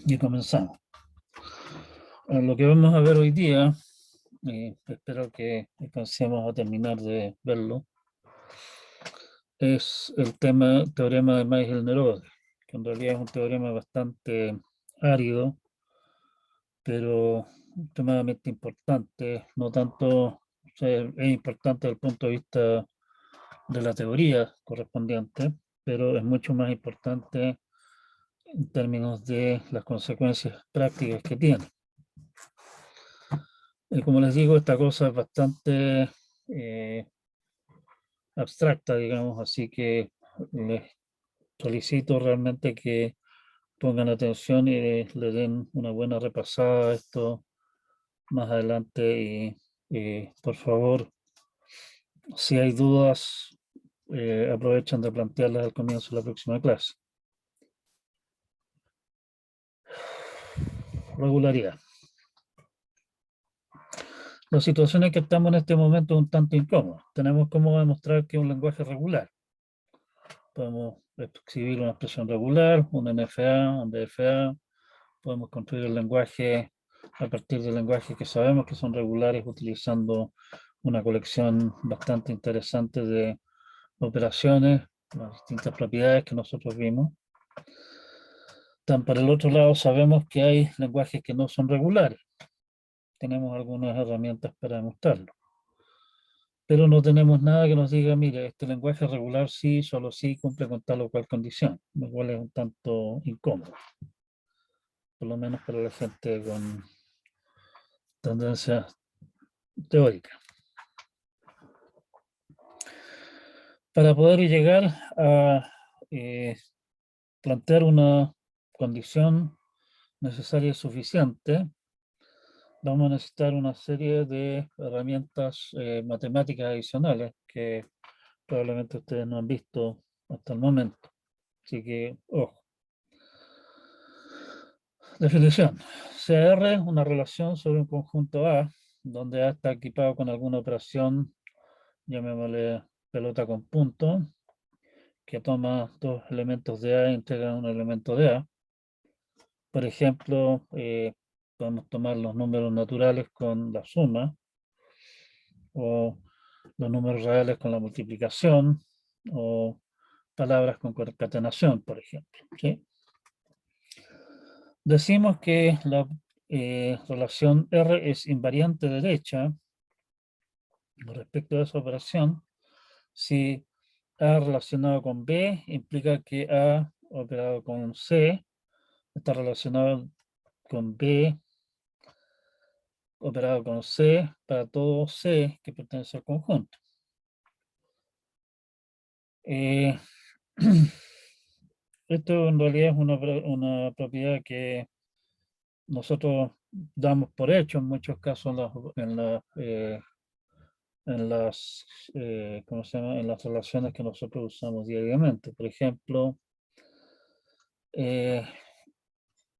Y comenzamos. Lo que vamos a ver hoy día, espero que alcancemos a terminar de verlo, es el teorema de Miles-Nerode, que en realidad es un teorema bastante árido, pero extremadamente importante, no tanto, o sea, es importante desde el punto de vista de la teoría correspondiente, pero es mucho más importante en términos de las consecuencias prácticas que tiene. Como les digo, esta cosa es bastante abstracta, digamos, así que les solicito realmente que pongan atención y le den una buena repasada a esto más adelante y por favor, si hay dudas, aprovechen de plantearlas al comienzo de la próxima clase. Regularidad. La situación en que estamos en este momento es un tanto incómoda. Tenemos cómo demostrar que es un lenguaje regular. Podemos escribir una expresión regular, un NFA, un DFA. Podemos construir el lenguaje a partir de lenguajes que sabemos que son regulares, utilizando una colección bastante interesante de operaciones, las distintas propiedades que nosotros vimos. Por el otro lado, sabemos que hay lenguajes que no son regulares. Tenemos algunas herramientas para demostrarlo. Pero no tenemos nada que nos diga, mire, este lenguaje regular sí, solo sí cumple con tal o cual condición, lo cual es un tanto incómodo, por lo menos para la gente con tendencia teórica. Para poder llegar a plantear una condición necesaria y suficiente, vamos a necesitar una serie de herramientas matemáticas adicionales que probablemente ustedes no han visto hasta el momento. Así que, ojo. Definición. CR es una relación sobre un conjunto A, donde A está equipado con alguna operación, llamémosle pelota con punto, que toma dos elementos de A y entrega un elemento de A. Por ejemplo, podemos tomar los números naturales con la suma, o los números reales con la multiplicación, o palabras con concatenación, por ejemplo. ¿Sí? Decimos que la relación R es invariante derecha respecto a esa operación. Si A relacionado con B implica que A operado con C está relacionado con B operado con C para todo C que pertenece al conjunto. Esto en realidad es una propiedad que nosotros damos por hecho en muchos casos ¿cómo se llama? En las relaciones que nosotros usamos diariamente. Por ejemplo,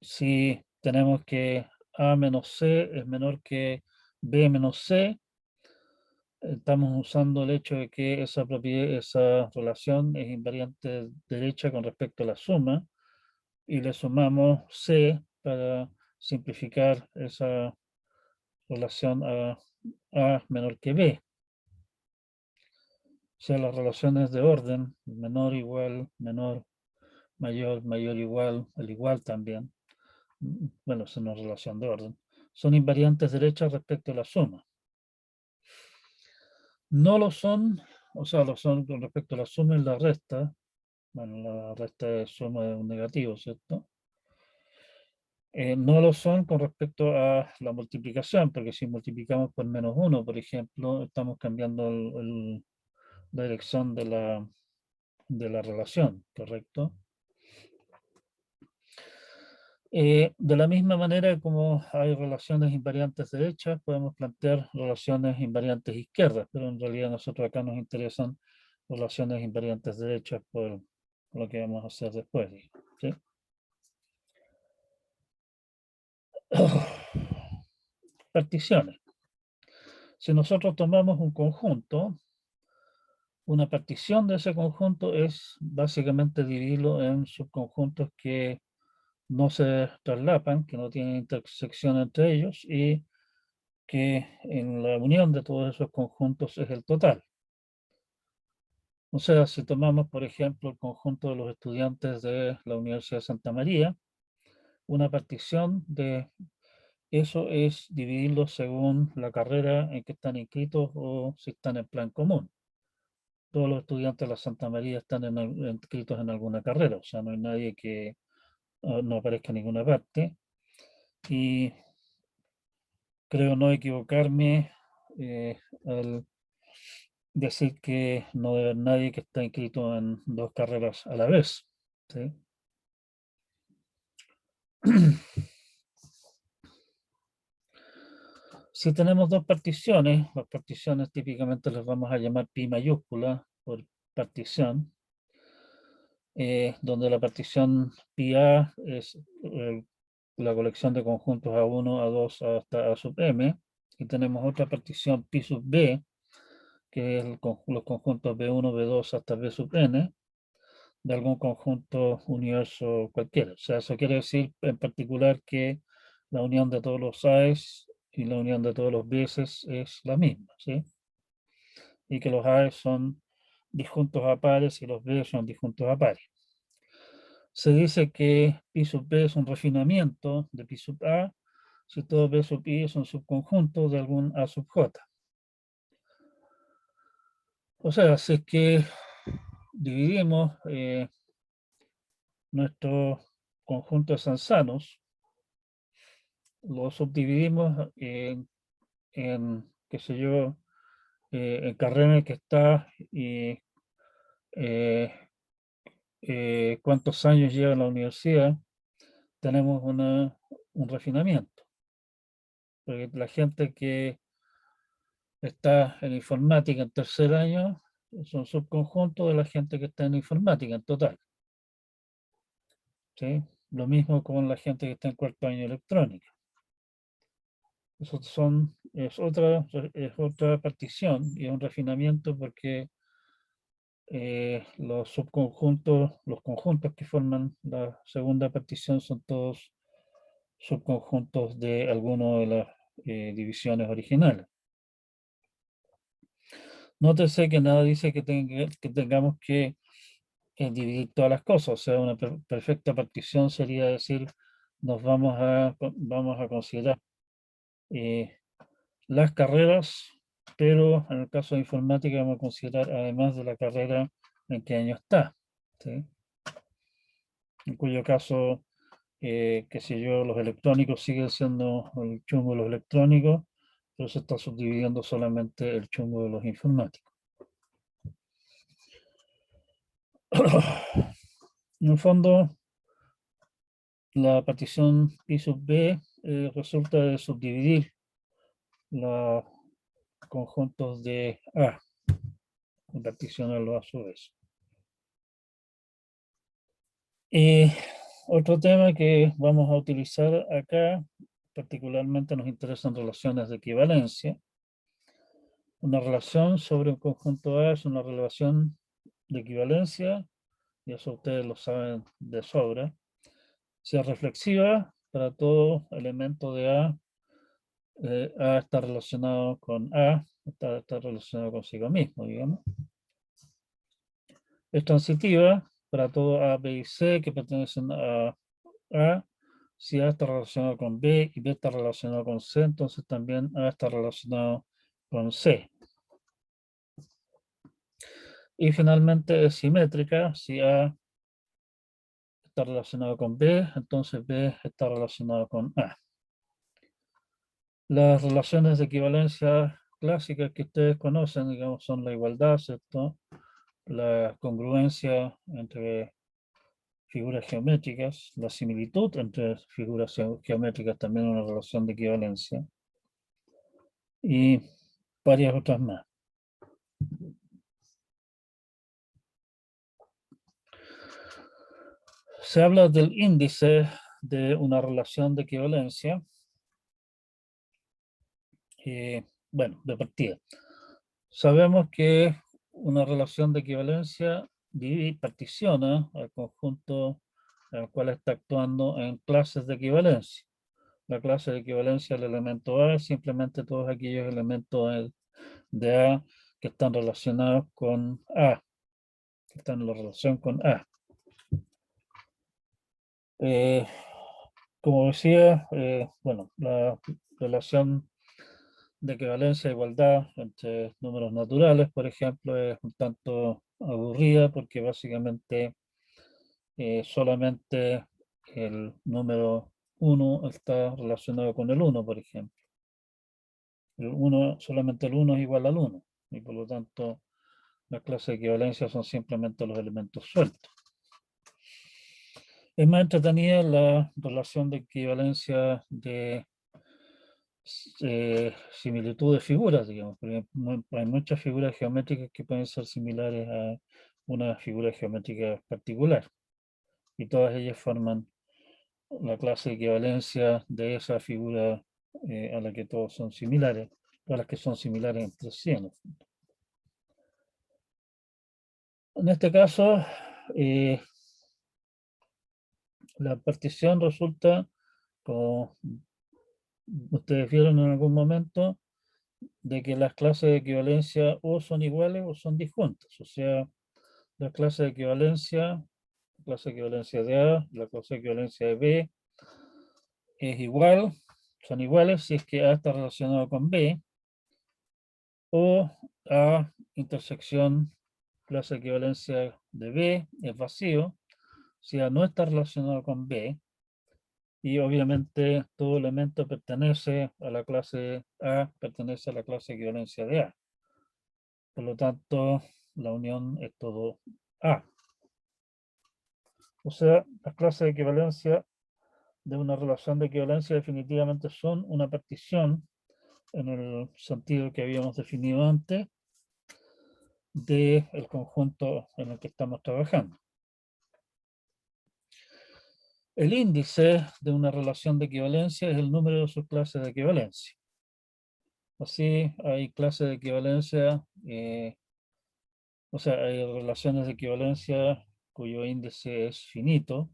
si tenemos que A menos C es menor que B menos C, estamos usando el hecho de que esa relación es invariante derecha con respecto a la suma y le sumamos C para simplificar esa relación a A menor que B. O sea, las relaciones de orden, menor, igual, menor, mayor, mayor, igual, el igual también, bueno, es una relación de orden, son invariantes derechas respecto a la suma. No lo son, o sea, lo son con respecto a la suma y la resta. Bueno, la resta de suma de un negativo, ¿cierto? No lo son con respecto a la multiplicación, porque si multiplicamos por menos 1, por ejemplo, estamos cambiando la dirección de la relación, ¿correcto? De la misma manera como hay relaciones invariantes derechas, podemos plantear relaciones invariantes izquierdas, pero en realidad nosotros acá nos interesan relaciones invariantes derechas por lo que vamos a hacer después. ¿Sí? Particiones. Si nosotros tomamos un conjunto, una partición de ese conjunto es básicamente dividirlo en subconjuntos que no se traslapan, que no tienen intersección entre ellos y que en la unión de todos esos conjuntos es el total. O sea, si tomamos, por ejemplo, el conjunto de los estudiantes de la Universidad de Santa María, una partición de eso es dividirlo según la carrera en que están inscritos o si están en plan común. Todos los estudiantes de la Santa María están inscritos en alguna carrera, o sea, no hay nadie que no aparezca en ninguna parte. Y creo no equivocarme al decir que no debe haber nadie que está inscrito en dos carreras a la vez. ¿Sí? Si tenemos dos particiones, las particiones típicamente las vamos a llamar pi mayúscula por partición, donde la partición pi A es la colección de conjuntos A1, A2 hasta A sub m, y tenemos otra partición pi sub B, que es los conjuntos B1, B2 hasta B sub n, de algún conjunto universo cualquiera. O sea, eso quiere decir en particular que la unión de todos los A's y la unión de todos los B's es la misma, ¿sí? Y que los A's son disjuntos a pares y los B's son disjuntos a pares. Se dice que pi sub B es un refinamiento de pi sub A si todo B sub I es un subconjunto de algún A sub J. O sea, si es que dividimos nuestro conjunto de sanzanos, lo subdividimos qué sé yo, en carrera que está y cuántos años lleva en la universidad, tenemos un refinamiento. Porque la gente que está en informática en tercer año es un subconjunto de la gente que está en informática en total. ¿Sí? Lo mismo con la gente que está en cuarto año de electrónica. Eso es otra partición y es un refinamiento porque los subconjuntos, los conjuntos que forman la segunda partición son todos subconjuntos de alguna de las divisiones originales. Nótese que nada dice que tengamos que dividir todas las cosas, o sea, una perfecta partición sería decir, vamos a considerar las carreras, pero en el caso de informática vamos a considerar además de la carrera en qué año está, ¿sí? En cuyo caso, qué sé yo, los electrónicos siguen siendo el chungo de los electrónicos, pero se está subdividiendo solamente el chungo de los informáticos. En el fondo, la partición pi sub b resulta de subdividir los conjuntos de A, en particionarlos a su vez. Otro tema que vamos a utilizar acá, particularmente nos interesan relaciones de equivalencia. Una relación sobre un conjunto A es una relación de equivalencia, y eso ustedes lo saben de sobra. Si es reflexiva, para todo elemento de A, A está relacionado con A, está relacionado consigo mismo, digamos. Es transitiva para todo A, B y C que pertenecen a A. Si A está relacionado con B y B está relacionado con C, entonces también A está relacionado con C. Y finalmente es simétrica. Si A está relacionado con B, entonces B está relacionado con A. Las relaciones de equivalencia clásicas que ustedes conocen, digamos, son la igualdad, ¿cierto? La congruencia entre figuras geométricas, la similitud entre figuras geométricas, también una relación de equivalencia, y varias otras más. Se habla del índice de una relación de equivalencia. Bueno, de partida. Sabemos que una relación de equivalencia particiona al conjunto el cual está actuando en clases de equivalencia. La clase de equivalencia del elemento A es simplemente todos aquellos elementos de A que están relacionados con A, que están en la relación con A. Como decía, bueno, la relación de equivalencia e igualdad entre números naturales, por ejemplo, es un tanto aburrida porque básicamente solamente el número 1 está relacionado con el 1, por ejemplo. Solamente el 1 es igual al 1 y por lo tanto las clases de equivalencia son simplemente los elementos sueltos. Es más entretenida la relación de equivalencia de similitud de figuras, digamos, porque hay muchas figuras geométricas que pueden ser similares a una figura geométrica particular y todas ellas forman la clase de equivalencia de esa figura a la que todos son similares, todas las que son similares entre sí. En este caso, la partición resulta, como ustedes vieron en algún momento, de que las clases de equivalencia o son iguales o son disjuntas. O sea, la clase de equivalencia, la clase de equivalencia de A, la clase de equivalencia de B es igual, son iguales si es que A está relacionado con B, o A intersección clase de equivalencia de B es vacío, si A no está relacionado con B, y obviamente todo elemento pertenece a la clase A, pertenece a la clase de equivalencia de A. Por lo tanto, la unión es todo A. O sea, las clases de equivalencia de una relación de equivalencia definitivamente son una partición, en el sentido que habíamos definido antes, del conjunto en el que estamos trabajando. El índice de una relación de equivalencia es el número de sus clases de equivalencia. Así, hay clases de equivalencia, o sea, hay relaciones de equivalencia cuyo índice es finito.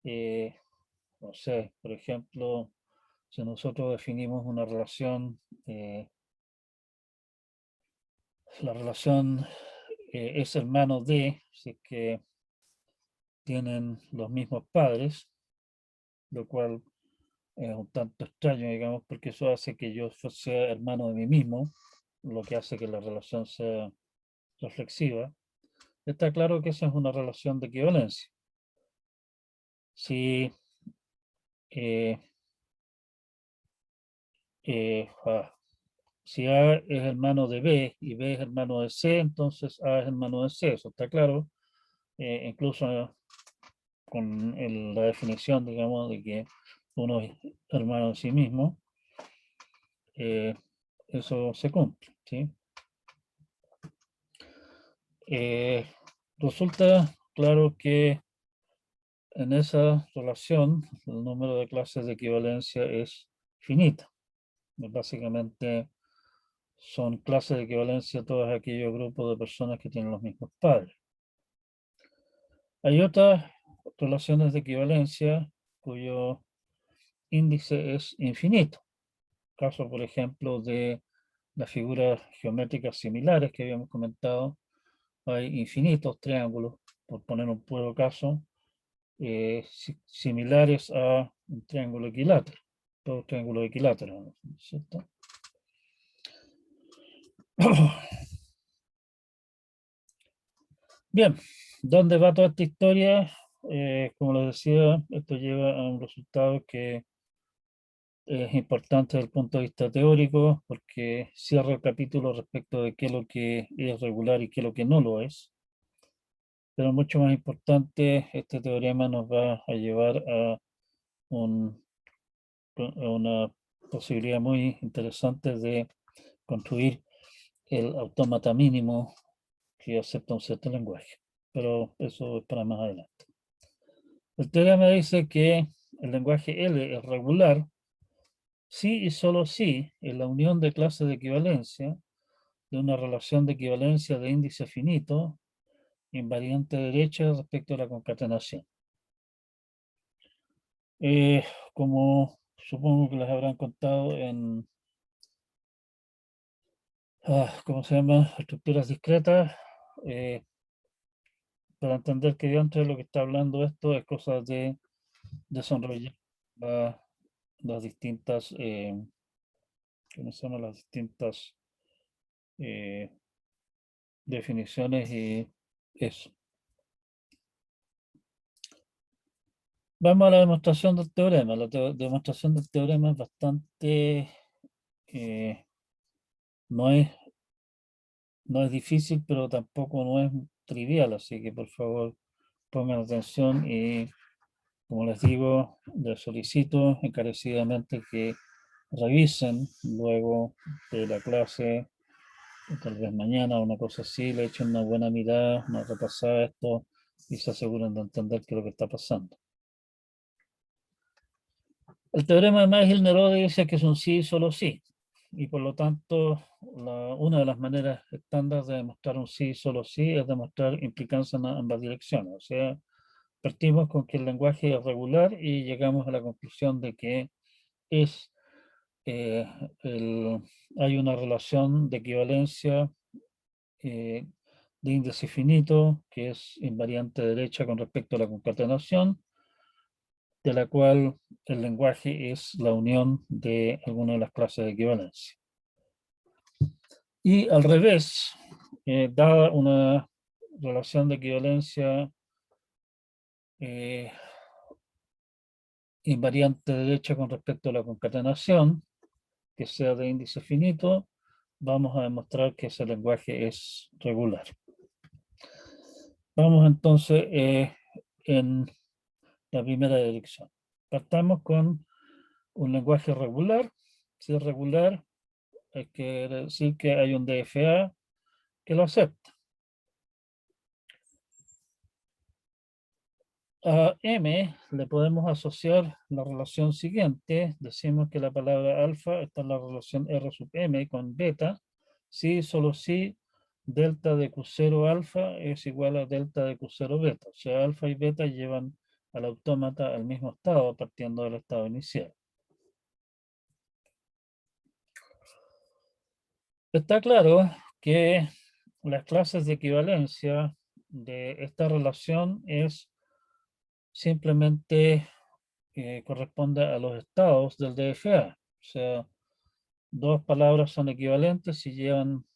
No sé, por ejemplo, si nosotros definimos una relación, la relación es hermano de, si es que tienen los mismos padres, lo cual es un tanto extraño, digamos, porque eso hace que yo sea hermano de mí mismo, lo que hace que la relación sea reflexiva. Está claro que esa es una relación de equivalencia. Si eh, si A es hermano de B y B es hermano de C, entonces A es hermano de C, eso está claro. Incluso con la definición, digamos, de que uno es hermano de sí mismo, eso se cumple, ¿sí? Resulta claro que en esa relación el número de clases de equivalencia es finita. Básicamente son clases de equivalencia a todos aquellos grupos de personas que tienen los mismos padres. Hay otras relaciones de equivalencia cuyo índice es infinito. Caso, por ejemplo, de las figuras geométricas similares que habíamos comentado, hay infinitos triángulos, por poner un puro caso, similares a un triángulo equilátero, todo triángulo equilátero, ¿cierto? Bien, ¿dónde va toda esta historia? Como les decía, esto lleva a un resultado que es importante desde el punto de vista teórico porque cierra el capítulo respecto de qué es lo que es regular y qué es lo que no lo es. Pero mucho más importante, este teorema nos va a llevar a una posibilidad muy interesante de construir el autómata mínimo que acepta un cierto lenguaje. Pero eso es para más adelante. El teorema dice que el lenguaje L es regular si y solo si en la unión de clases de equivalencia de una relación de equivalencia de índice finito invariante derecha respecto a la concatenación. Como supongo que les habrán contado en, ¿cómo se llama? Estructuras discretas, para entender que dentro de lo que está hablando esto es cosa de desarrollar la- las distintas, ¿cómo se llama? Las distintas eh, definiciones y eso. Vamos a la demostración del teorema. La demostración del teorema es bastante, eh, no es, no es difícil, pero tampoco no es trivial, así que por favor pongan atención y, como les digo, les solicito encarecidamente que revisen luego de la clase, tal vez mañana o una cosa así, le echen una buena mirada, una repasada a esto y se aseguren de entender qué es lo que está pasando. El teorema de Magel-Nerode dice que es un sí, solo sí, y por lo tanto una de las maneras estándar de demostrar un sí, solo sí es demostrar implicancia en ambas direcciones. O sea, partimos con que el lenguaje es regular y llegamos a la conclusión de que es, eh, hay una relación de equivalencia eh, de índice finito que es invariante derecha con respecto a la concatenación, de la cual el lenguaje es la unión de alguna de las clases de equivalencia. Y al revés, dada una relación de equivalencia invariante derecha con respecto a la concatenación, que sea de índice finito, vamos a demostrar que ese lenguaje es regular. Vamos entonces en la primera dirección. Partamos con un lenguaje regular. Si es regular, hay que decir que hay un DFA que lo acepta. A M le podemos asociar la relación siguiente. Decimos que la palabra alfa está en la relación R sub M con beta. Si, solo si delta de Q0 alfa es igual a delta de Q0 beta. O sea, alfa y beta llevan al autómata al mismo estado partiendo del estado inicial. Está claro que las clases de equivalencia de esta relación es simplemente corresponde a los estados del DFA. O sea, dos palabras son equivalentes si llevan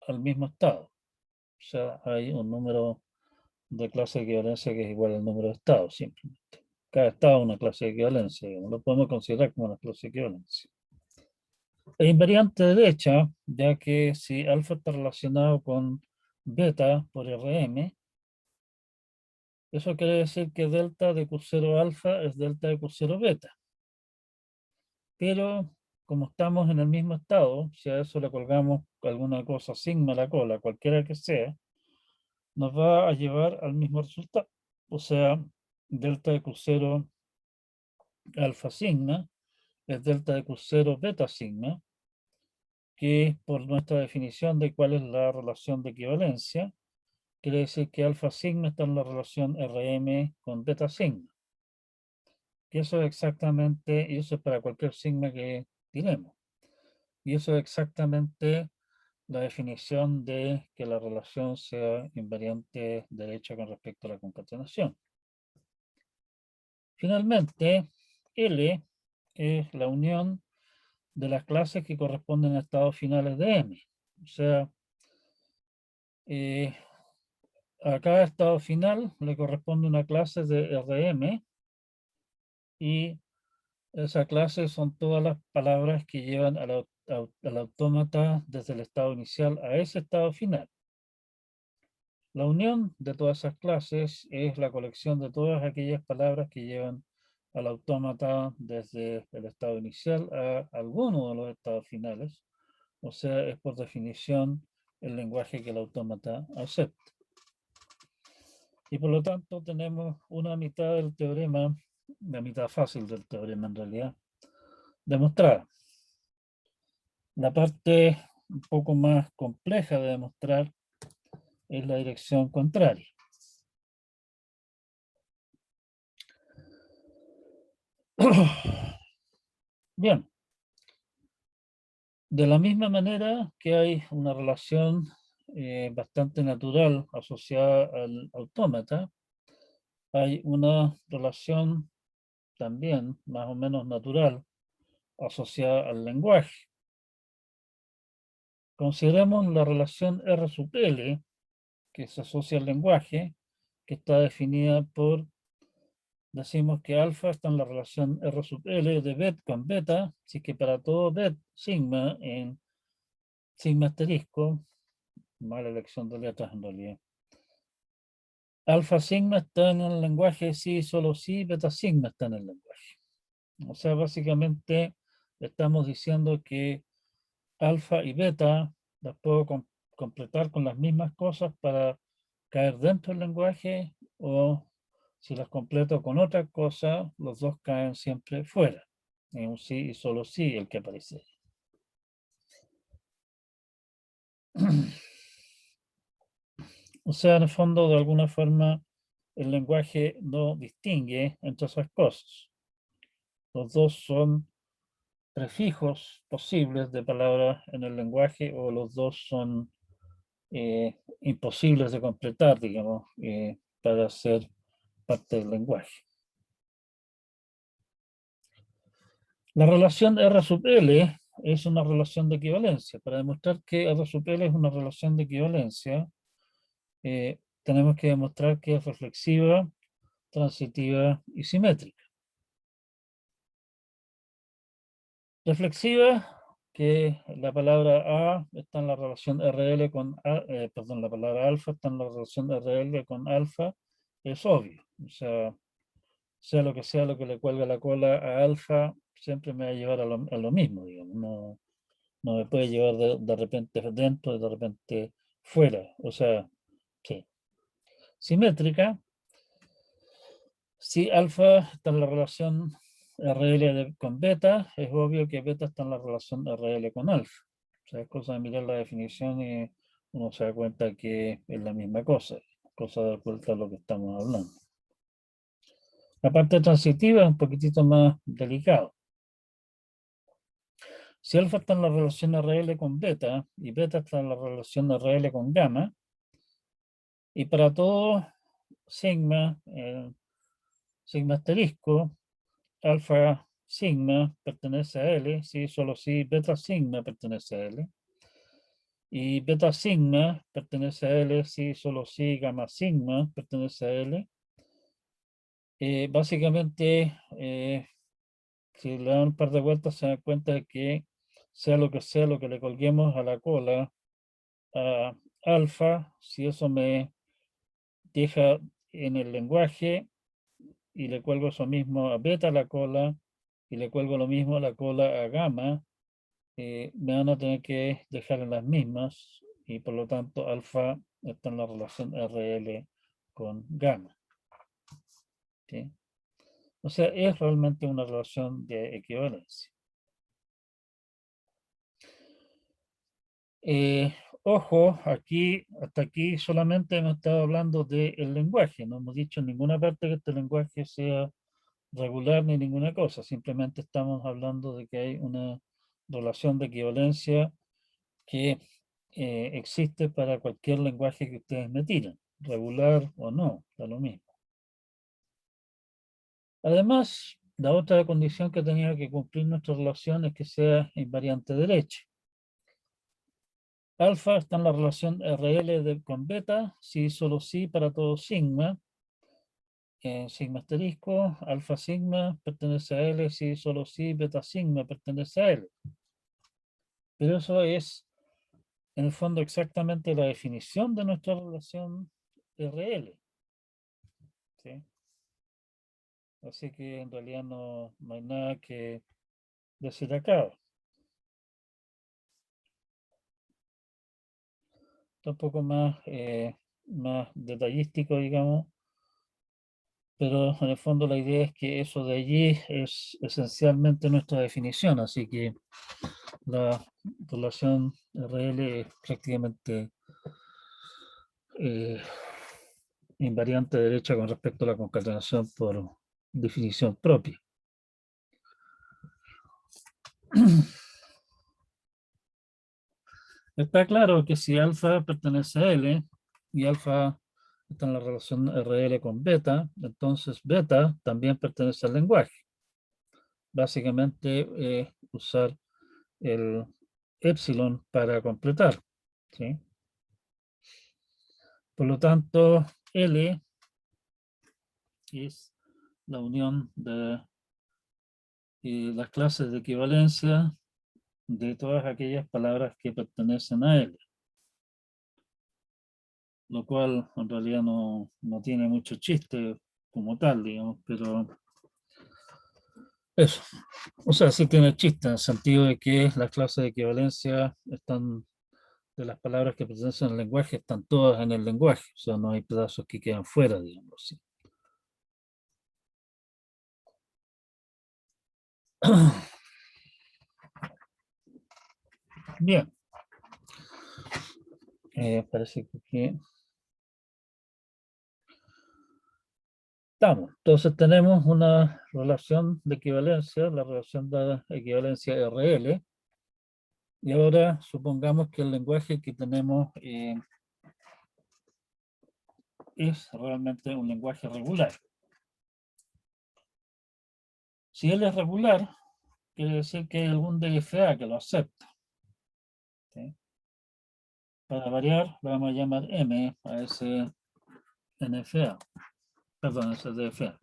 al mismo estado. O sea, hay un número de clase de equivalencia que es igual al número de estados, simplemente. Cada estado es una clase de equivalencia, lo podemos considerar como una clase de equivalencia. Es invariante derecha, ya que si alfa está relacionado con beta por Rm, eso quiere decir que delta de Q0 alfa es delta de Q0 beta. Pero como estamos en el mismo estado, si a eso le colgamos alguna cosa sigma a la cola, cualquiera que sea, nos va a llevar al mismo resultado. O sea, delta de Q0 alfa sigma es delta de Q0 beta sigma, que por nuestra definición de cuál es la relación de equivalencia, quiere decir que alfa sigma está en la relación Rm con beta sigma. Y eso es exactamente, y eso es para cualquier sigma que tiremos. Y eso es exactamente la definición de que la relación sea invariante derecha con respecto a la concatenación. Finalmente, L es la unión de las clases que corresponden a estados finales de M. O sea, a cada estado final le corresponde una clase de Rm y esa clase son todas las palabras que llevan al autómata desde el estado inicial a ese estado final. La unión de todas esas clases es la colección de todas aquellas palabras que llevan al autómata desde el estado inicial a alguno de los estados finales. O sea, es por definición el lenguaje que el autómata acepta. Y por lo tanto tenemos una mitad del teorema, la mitad fácil del teorema en realidad, demostrada. La parte un poco más compleja de demostrar es la dirección contraria. Bien, de la misma manera que hay una relación bastante natural asociada al autómata, hay una relación también más o menos natural asociada al lenguaje. Consideremos la relación R sub L, que se asocia al lenguaje, que está definida por, decimos que alfa está en la relación R sub L de bet con beta, así que para todo bet sigma en sigma asterisco, mala elección de letras en realidad. Alfa sigma está en el lenguaje sí, solo sí, beta sigma está en el lenguaje. O sea, básicamente estamos diciendo que alfa y beta las puedo completar con las mismas cosas para caer dentro del lenguaje, o si las completo con otra cosa, los dos caen siempre fuera. En un sí y solo sí el que aparece. O sea, en el fondo, de alguna forma, el lenguaje no distingue entre esas cosas. Los dos son prefijos posibles de palabras en el lenguaje, o los dos son imposibles de completar, digamos, para ser parte del lenguaje. La relación R sub L es una relación de equivalencia. Para demostrar que R sub L es una relación de equivalencia, tenemos que demostrar que es reflexiva, transitiva y simétrica. Reflexiva, que la palabra A está en la relación RL con perdón, la palabra alfa está en la relación RL con alfa, es obvio. O sea lo que sea lo que le cuelga la cola a alfa, siempre me va a llevar a lo mismo, digamos. No me puede llevar de repente dentro y de repente fuera. O sea, sí. Simétrica, si alfa está en la relación RL con beta, es obvio que beta está en la relación RL con alfa. O sea, es cosa de mirar la definición y uno se da cuenta que es la misma cosa. Cosa de dar vuelta a lo que estamos hablando. La parte transitiva es un poquitito más delicado. Si alfa está en la relación RL con beta y beta está en la relación RL con gamma, y para todo sigma, sigma asterisco, alfa sigma pertenece a L, si solo si beta sigma pertenece a L, y beta sigma pertenece a L, si solo si gamma sigma pertenece a L. Básicamente, si le dan un par de vueltas se dan cuenta de que sea lo que le colguemos a la cola a alfa, si eso me deja en el lenguaje, y le cuelgo eso mismo a beta la cola, y le cuelgo lo mismo a la cola a gamma, me van a tener que dejar en las mismas, y por lo tanto alfa está en la relación RL con gamma. ¿Sí? O sea, es realmente una relación de equivalencia. Ojo, aquí, hasta aquí solamente hemos estado hablando del lenguaje, no hemos dicho en ninguna parte que este lenguaje sea regular ni ninguna cosa, simplemente estamos hablando de que hay una relación de equivalencia que existe para cualquier lenguaje que ustedes me tiren, regular o no, da lo mismo. Además, la otra condición que tenía que cumplir nuestra relación es que sea invariante derecha. Alfa está en la relación RL con beta, si solo sí para todo sigma, sigma asterisco, alfa sigma pertenece a L, si solo sí beta sigma pertenece a L. Pero eso es, en el fondo, exactamente la definición de nuestra relación RL. ¿Sí? Así que en realidad no hay nada que decir acá. Está un poco más detallístico, digamos, pero en el fondo la idea es que eso de allí es esencialmente nuestra definición, así que la relación RL es prácticamente eh, invariante derecha con respecto a la concatenación por definición propia. Está claro que si alfa pertenece a L y alfa está en la relación RL con beta, entonces beta también pertenece al lenguaje. Básicamente usar el epsilon para completar, ¿sí? Por lo tanto, L es la unión de las clases de equivalencia de todas aquellas palabras que pertenecen a L, lo cual en realidad no tiene mucho chiste como tal, digamos, pero eso. O sea, sí tiene chiste en el sentido de que las clases de equivalencia están, de las palabras que pertenecen al lenguaje, están todas en el lenguaje, o sea, no hay pedazos que quedan fuera, digamos así. Bien, parece que estamos. Entonces tenemos una relación de equivalencia, la relación de equivalencia RL, y ahora supongamos que el lenguaje que tenemos es realmente un lenguaje regular. Si él es regular, quiere decir que hay algún DFA que lo acepta, ¿sí? Para variar, lo vamos a llamar M a ese NFA, perdón, ese DFA.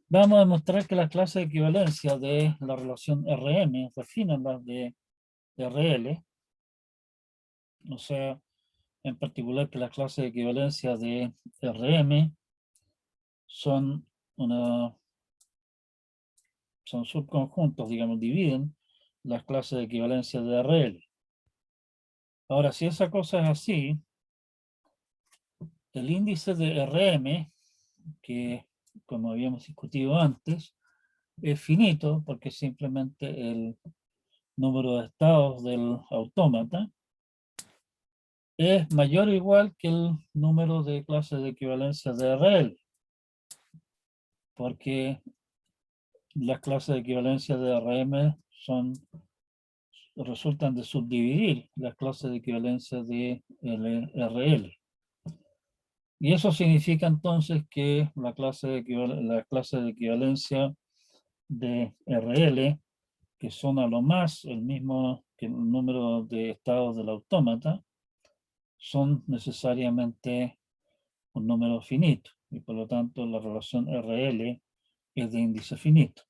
Vamos a demostrar que las clases de equivalencia de la relación RM definen las de RL, o sea, en particular que las clases de equivalencia de RM son son subconjuntos, digamos, dividen las clases de equivalencia de RL. Ahora, si esa cosa es así, el índice de RM, que como habíamos discutido antes, es finito porque simplemente el número de estados del autómata es mayor o igual que el número de clases de equivalencia de RL, porque las clases de equivalencia de RM resultan de subdividir las clases de equivalencia de RL. Y eso significa entonces que la clase de equivalencia de RL, que son a lo más el mismo que el número de estados del autómata, son necesariamente un número finito, y por lo tanto la relación RL es de índice finito.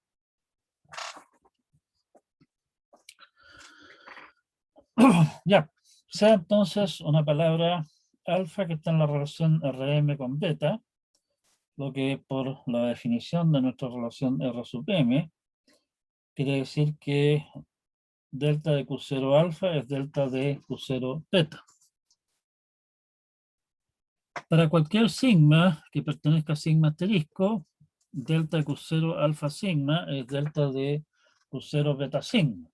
Ya, sea entonces una palabra alfa que está en la relación RM con beta, lo que por la definición de nuestra relación R sub M, quiere decir que delta de Q0 alfa es delta de Q0 beta. Para cualquier sigma que pertenezca a sigma asterisco, delta de Q0 alfa sigma es delta de Q0 beta sigma,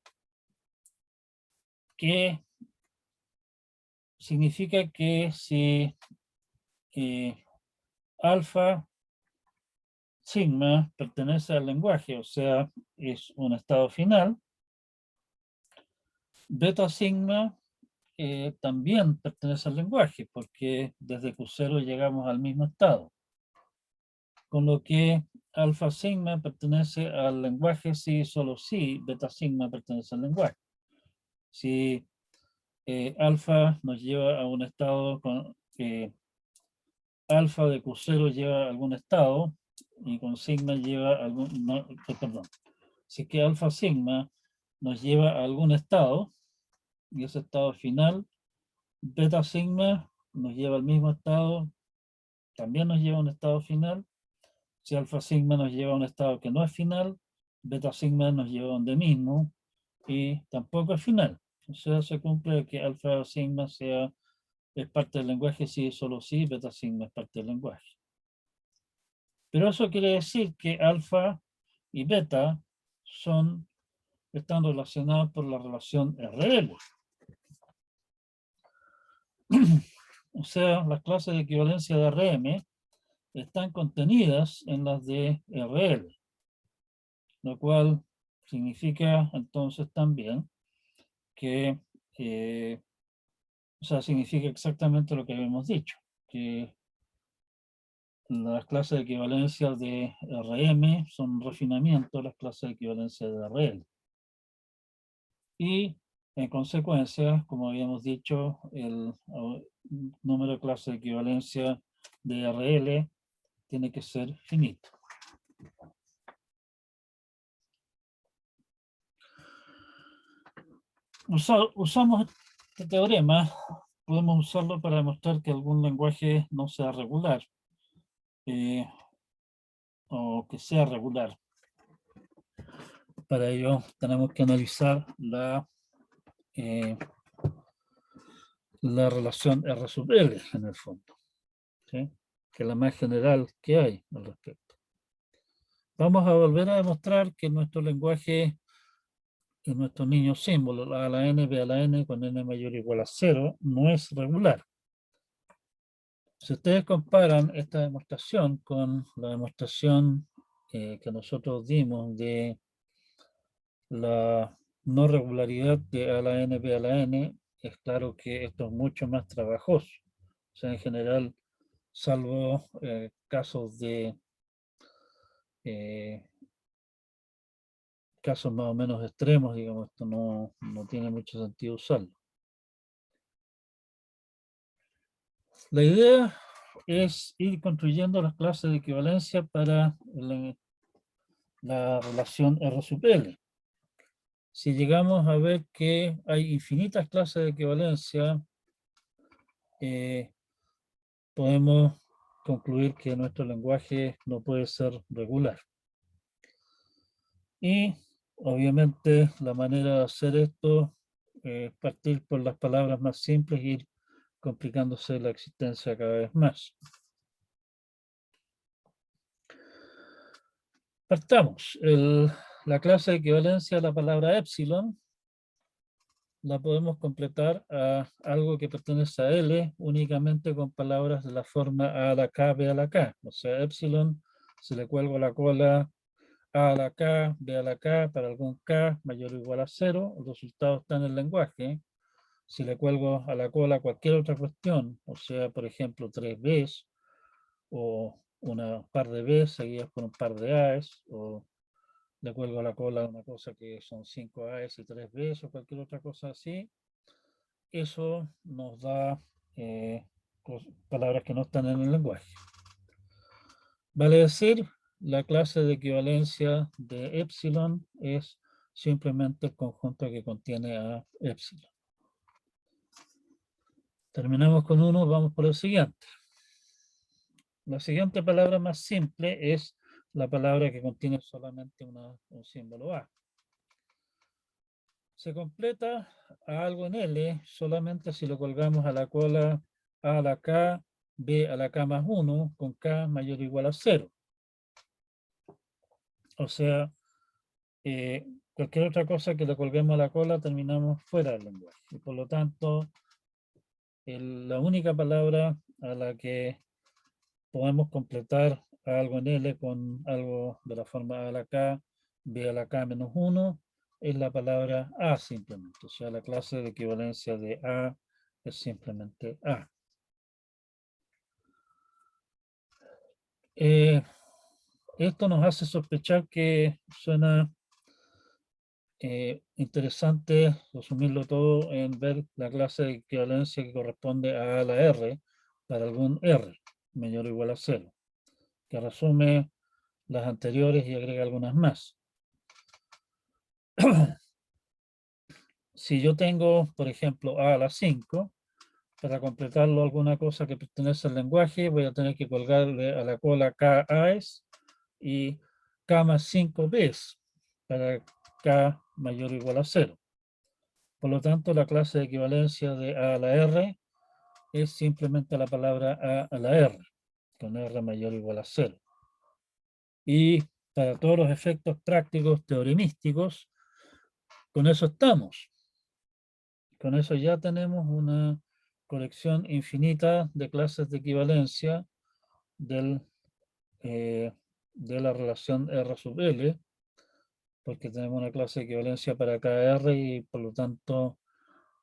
que significa que si alfa sigma pertenece al lenguaje, o sea, es un estado final, beta sigma también pertenece al lenguaje, porque desde Q0 llegamos al mismo estado. Con lo que alfa sigma pertenece al lenguaje si solo si beta sigma pertenece al lenguaje. Si alfa nos lleva a un estado con alfa de Q0 lleva a algún estado y con sigma lleva algún, no, perdón, si es que alfa sigma nos lleva a algún estado y ese estado final, beta sigma nos lleva al mismo estado, también nos lleva a un estado final. Si alfa sigma nos lleva a un estado que no es final, beta sigma nos lleva a donde mismo y tampoco es final. O sea, se cumple que alfa sigma es parte del lenguaje si solo si beta sigma es parte del lenguaje. Pero eso quiere decir que alfa y beta están relacionados por la relación RL. O sea, las clases de equivalencia de RM están contenidas en las de RL, lo cual significa entonces también que, o sea, significa exactamente lo que habíamos dicho, que las clases de equivalencia de RM son refinamiento de las clases de equivalencia de RL. Y en consecuencia, como habíamos dicho, el número de clases de equivalencia de RL tiene que ser finito. Usamos este teorema, podemos usarlo para demostrar que algún lenguaje no sea regular, o que sea regular. Para ello tenemos que analizar la relación R sub L en el fondo, ¿sí? Que es la más general que hay al respecto. Vamos a volver a demostrar que nuestro lenguaje, en nuestros niños símbolos, A a la N, B a la N, con N mayor o igual a 0, no es regular. Si ustedes comparan esta demostración con la demostración que nosotros dimos de la no regularidad de A a la N, B a la N, es claro que esto es mucho más trabajoso. O sea, en general, salvo casos eh, casos más o menos extremos, digamos, esto no tiene mucho sentido usarlo. La idea es ir construyendo las clases de equivalencia para la relación R sub L. Si llegamos a ver que hay infinitas clases de equivalencia, podemos concluir que nuestro lenguaje no puede ser regular. Y obviamente la manera de hacer esto es partir por las palabras más simples e ir complicándose la existencia cada vez más. Partamos. La clase de equivalencia de la palabra epsilon la podemos completar a algo que pertenece a L únicamente con palabras de la forma A a la K, B a la K. O sea, epsilon, si le cuelgo la cola A a la K, B a la K, para algún K mayor o igual a 0, el resultado está en el lenguaje. Si le cuelgo a la cola cualquier otra cuestión, o sea, por ejemplo, 3 Bs, o una par de Bs seguidas por un par de As, o le cuelgo a la cola una cosa que son 5 As y 3 Bs, o cualquier otra cosa así, eso nos da palabras que no están en el lenguaje. Vale decir, la clase de equivalencia de epsilon es simplemente el conjunto que contiene a epsilon. Terminamos con uno, vamos por el siguiente. La siguiente palabra más simple es la palabra que contiene solamente un símbolo A. Se completa a algo en L solamente si lo colgamos a la cola A a la K, B a la K más 1, con K mayor o igual a 0. O sea, cualquier otra cosa que le colguemos a la cola terminamos fuera del lenguaje. Y por lo tanto, la única palabra a la que podemos completar algo en L con algo de la forma A a la K, B a la K menos 1, es la palabra A simplemente. O sea, la clase de equivalencia de A es simplemente A. Esto nos hace sospechar que suena interesante resumirlo todo en ver la clase de equivalencia que corresponde a la R para algún R mayor o igual a 0, que resume las anteriores y agrega algunas más. Si yo tengo, por ejemplo, A a la 5, para completarlo alguna cosa que pertenece al lenguaje, voy a tener que colgarle a la cola K A's y K más 5 B's para K mayor o igual a 0. Por lo tanto, la clase de equivalencia de A a la R es simplemente la palabra A a la R, con R mayor o igual a 0. Y para todos los efectos prácticos teoremísticos, con eso estamos. Con eso ya tenemos una colección infinita de clases de equivalencia de la relación R sub L, porque tenemos una clase de equivalencia para cada R y por lo tanto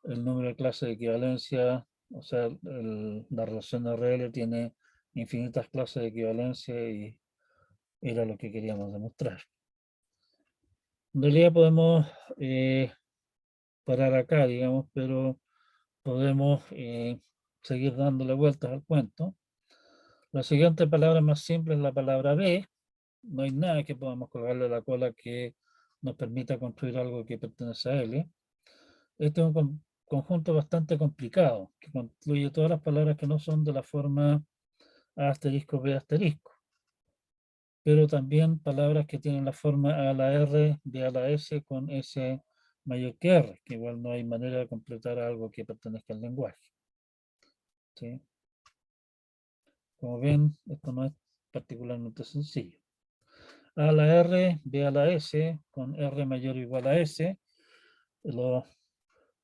el número de clases de equivalencia, o sea, la relación de RL tiene infinitas clases de equivalencia y era lo que queríamos demostrar. En realidad podemos parar acá, digamos, pero podemos seguir dándole vueltas al cuento. La siguiente palabra más simple es la palabra B. No hay nada que podamos colgarle a la cola que nos permita construir algo que pertenece a L. Este es un conjunto bastante complicado, que incluye todas las palabras que no son de la forma A asterisco B asterisco, pero también palabras que tienen la forma A a la R, B a la S con S mayor que R, que igual no hay manera de completar algo que pertenezca al lenguaje. ¿Sí? Como ven, esto no es particularmente sencillo. A a la R, B a la S, con R mayor o igual a S. Los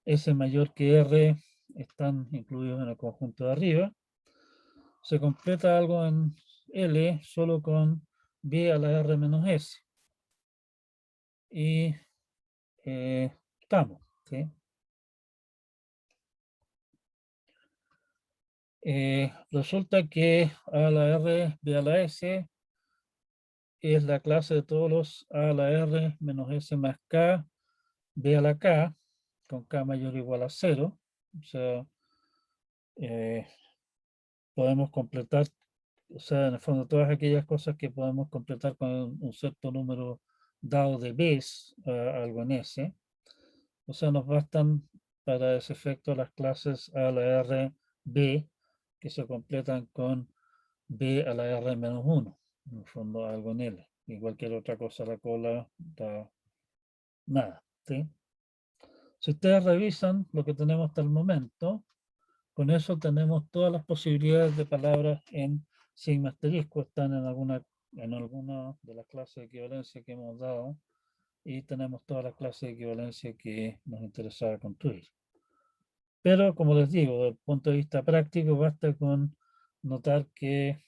S mayor que R están incluidos en el conjunto de arriba. Se completa algo en L solo con B a la R menos S. Y estamos. ¿Sí? Resulta que A a la R, B a la S es la clase de todos los A a la R menos S más K, B a la K, con K mayor o igual a 0. O sea, podemos completar, o sea, en el fondo, todas aquellas cosas que podemos completar con un cierto número dado de Bs, algo en S. O sea, nos bastan para ese efecto las clases A a la R, B, que se completan con B a la R menos 1, en el fondo algo en L. Y cualquier otra cosa a la cola da nada. ¿Sí? Si ustedes revisan lo que tenemos hasta el momento, con eso tenemos todas las posibilidades de palabras en sigma asterisco, están en alguna de las clases de equivalencia que hemos dado y tenemos todas las clases de equivalencia que nos interesaba construir. Pero, como les digo, desde el punto de vista práctico, basta con notar que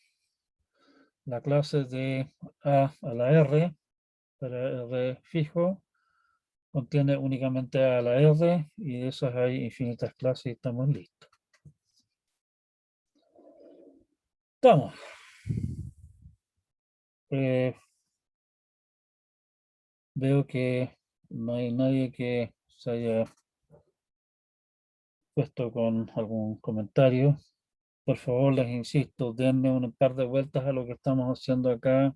la clase de A a la R, para R fijo, contiene únicamente A a la R y de esas hay infinitas clases y estamos listos. Estamos. Veo que no hay nadie que se haya puesto con algún comentario. Por favor, les insisto, denme un par de vueltas a lo que estamos haciendo acá.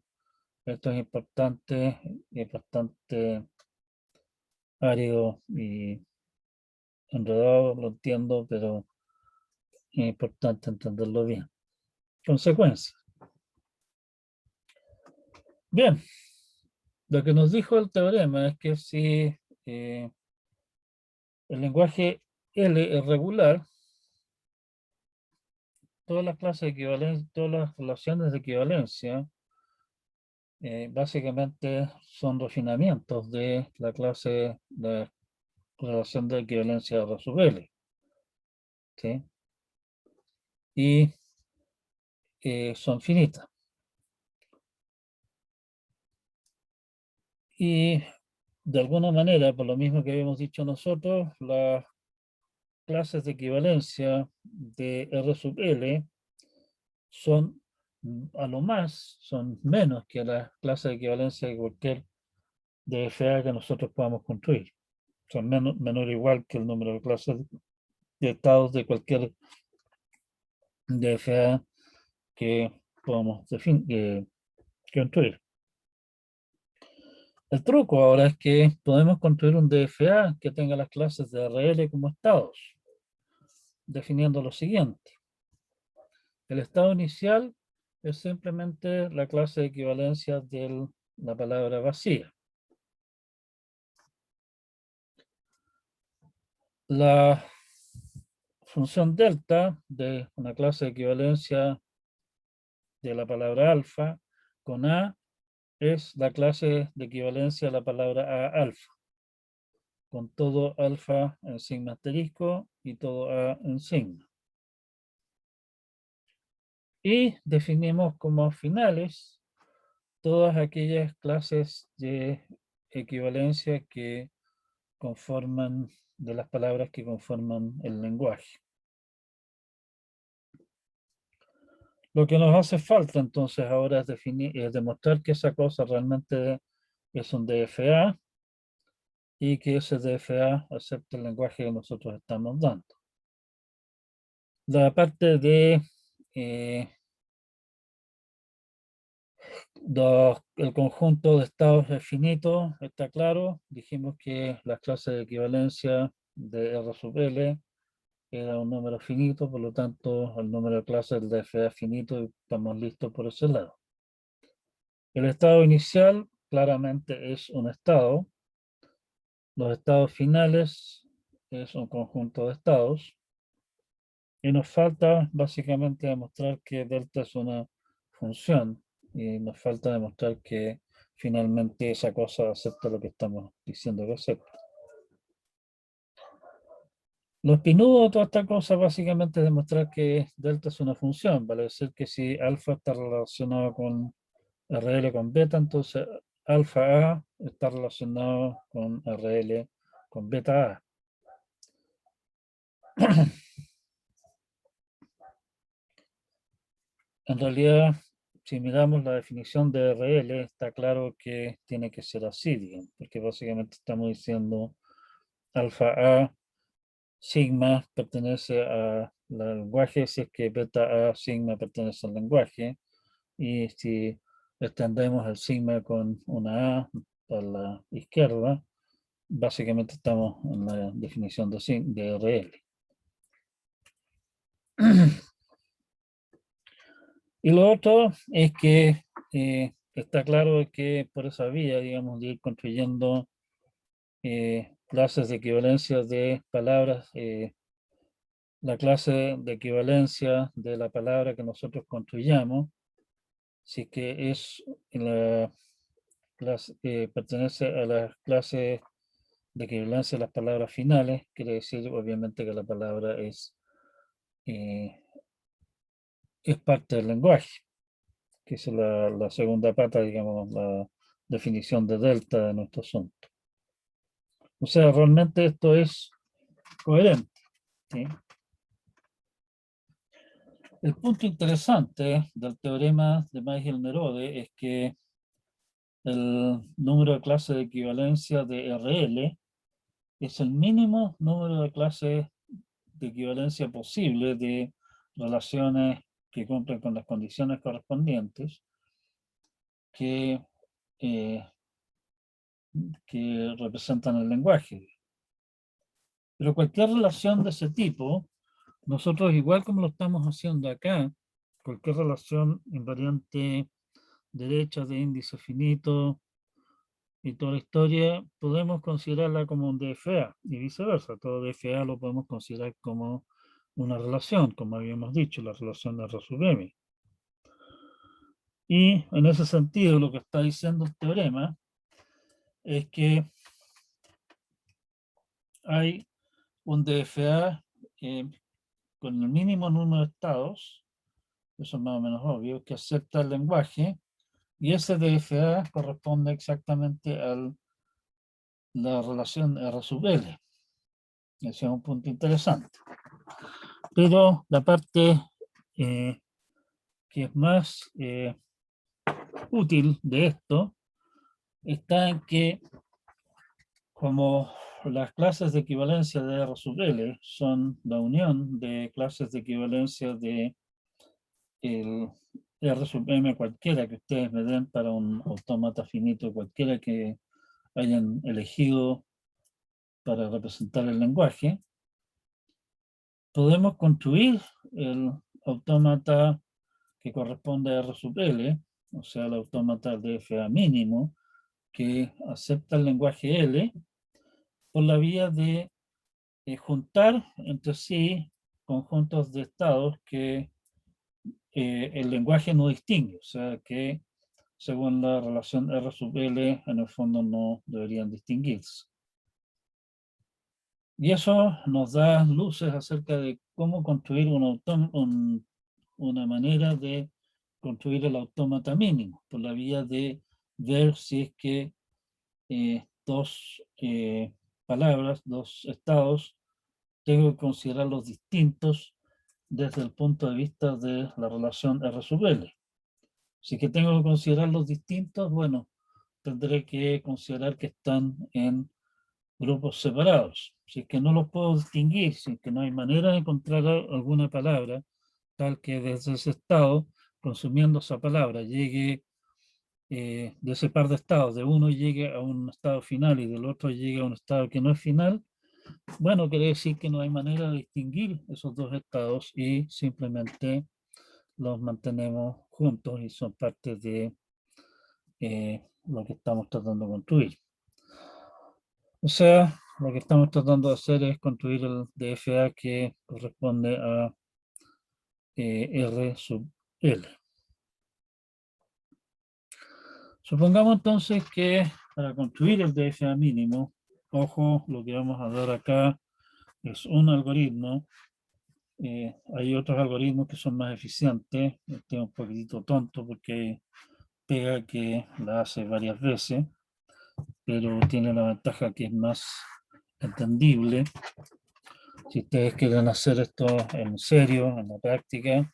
Esto es importante y es bastante árido y enredado, lo entiendo, pero es importante entenderlo bien. Consecuencias. Bien, lo que nos dijo el teorema es que si el lenguaje L es regular, todas las clases de equivalencia, todas las relaciones de equivalencia, básicamente son refinamientos de la clase de relación de equivalencia R sub L. ¿Sí? Y son finitas. Y de alguna manera, por lo mismo que habíamos dicho nosotros, las clases de equivalencia de R sub L son, a lo más, son menos que las clases de equivalencia de cualquier DFA que nosotros podamos construir. Son menor o igual que el número de clases de estados de cualquier DFA que podamos construir. El truco ahora es que podemos construir un DFA que tenga las clases de RL como estados, definiendo lo siguiente. El estado inicial es simplemente la clase de equivalencia de la palabra vacía. La función delta de una clase de equivalencia de la palabra alfa con A es la clase de equivalencia a la palabra A alfa, con todo alfa en sigma asterisco y todo A en sigma. Y definimos como finales todas aquellas clases de equivalencia que conforman, de las palabras que conforman el lenguaje. Lo que nos hace falta entonces ahora es demostrar que esa cosa realmente es un DFA y que ese DFA acepta el lenguaje que nosotros estamos dando. La parte de el conjunto de estados es finito, está claro. Dijimos que la clase de equivalencia de R sub L era un número finito, por lo tanto el número de clases del DFA es finito y estamos listos por ese lado. El estado inicial claramente es un estado. Los estados finales es un conjunto de estados. Y nos falta básicamente demostrar que delta es una función. Y nos falta demostrar que finalmente esa cosa acepta lo que estamos diciendo que acepta. Lo espinudo de toda esta cosa básicamente es demostrar que delta es una función. Vale decir que si alfa está relacionado con RL con beta, entonces alfa A está relacionado con RL con beta A. En realidad, si miramos la definición de RL, está claro que tiene que ser así, digamos, porque básicamente estamos diciendo alfa A sigma pertenece al lenguaje, si es que beta A sigma pertenece al lenguaje, y si extendemos el sigma con una A a la izquierda, básicamente estamos en la definición de RL. Y lo otro es que está claro que por esa vía, digamos, de ir construyendo clases de equivalencia de palabras, la clase de equivalencia de la palabra que nosotros construyamos, si que es la clase, pertenece a las clases de equivalencia de las palabras finales, quiere decir obviamente que la palabra es parte del lenguaje, que es la segunda pata, digamos, la definición de delta de nuestro asunto. O sea, realmente esto es coherente, ¿sí? El punto interesante del teorema de Magel-Nerode es que el número de clases de equivalencia de RL es el mínimo número de clases de equivalencia posible de relaciones que cumplen con las condiciones correspondientes que, eh, que representan el lenguaje. Pero cualquier relación de ese tipo, nosotros igual como lo estamos haciendo acá, cualquier relación invariante derecha de índice finito y toda la historia, podemos considerarla como un DFA y viceversa. Todo DFA lo podemos considerar como una relación, como habíamos dicho, la relación de R sub M. Y en ese sentido, lo que está diciendo el teorema es que hay un DFA con el mínimo número de estados, eso es más o menos obvio, que acepta el lenguaje, y ese DFA corresponde exactamente a la relación R sub L. Ese es un punto interesante. Pero la parte que es más útil de esto está en que como las clases de equivalencia de R sub L son la unión de clases de equivalencia de el R sub M cualquiera que ustedes me den para un autómata finito cualquiera que hayan elegido para representar el lenguaje, podemos construir el autómata que corresponde a R sub L, o sea, el autómata DFA mínimo, que acepta el lenguaje L, por la vía de juntar entre sí conjuntos de estados que el lenguaje no distingue, o sea, que según la relación R sub L, en el fondo no deberían distinguirse. Y eso nos da luces acerca de cómo construir una manera de construir el autómata mínimo, por la vía de ver si es que dos palabras, dos estados, tengo que considerarlos distintos desde el punto de vista de la relación R sub L. Si que tengo que considerarlos distintos, bueno, tendré que considerar que están en grupos separados. Si es que no los puedo distinguir, si es que no hay manera de encontrar alguna palabra tal que desde ese estado, consumiendo esa palabra, llegue de ese par de estados, de uno llegue a un estado final y del otro llegue a un estado que no es final, bueno, quiere decir que no hay manera de distinguir esos dos estados y simplemente los mantenemos juntos y son parte de lo que estamos tratando de construir. O sea, lo que estamos tratando de hacer es construir el DFA que corresponde a R sub L. Supongamos entonces que para construir el DFA mínimo, ojo, lo que vamos a dar acá es un algoritmo. Hay otros algoritmos que son más eficientes. Este es un poquitito tonto porque pega que la hace varias veces, pero tiene la ventaja que es más entendible. Si ustedes quieren hacer esto en serio, en la práctica,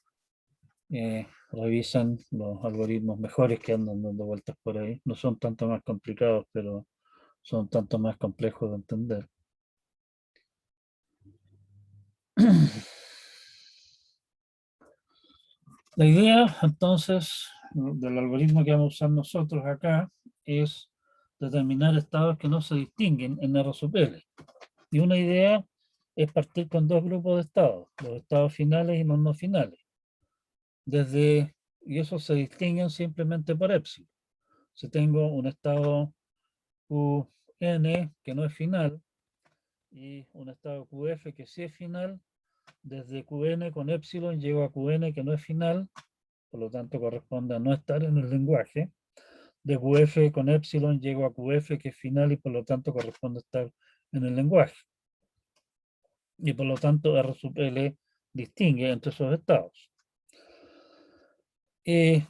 revisan los algoritmos mejores que andan dando vueltas por ahí. No son tanto más complicados, pero son tanto más complejos de entender. La idea, entonces, del algoritmo que vamos a usar nosotros acá es determinar estados que no se distinguen en R sub L. Y una idea es partir con dos grupos de estados, los estados finales y los no finales. Y esos se distinguen simplemente por epsilon. Si tengo un estado Qn que no es final y un estado Qf que sí es final, desde Qn con epsilon llego a Qn que no es final, por lo tanto corresponde a no estar en el lenguaje. De Qf con epsilon llego a Qf que es final y por lo tanto corresponde a estar en el lenguaje. Y por lo tanto R sub L distingue entre esos estados.